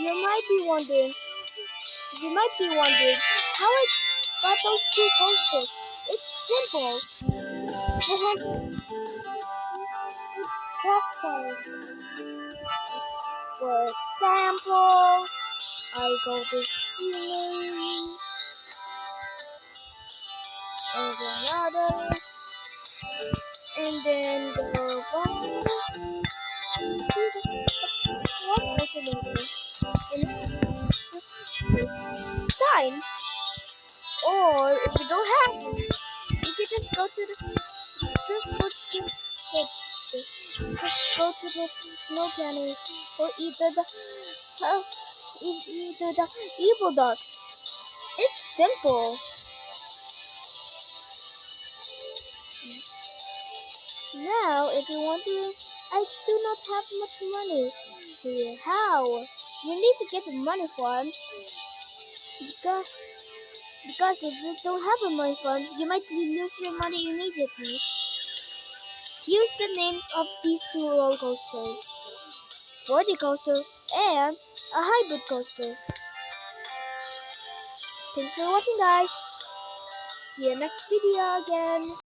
you might be wondering how I got those two coasters. It's simple. They have platforms. For example, I go this way, and another, and then go back to the one alternator. And times, or if you don't have them, you can just go to the snow cannon or uh, either the evil ducks. It's simple. Now, if you want to, I do not have much money here. How? You need to get the money fund because if you don't have a money fund, you might lose your money immediately. Use the names of these two roller coasters: 40 coaster and a hybrid coaster. Thanks for watching, guys. See you next video again.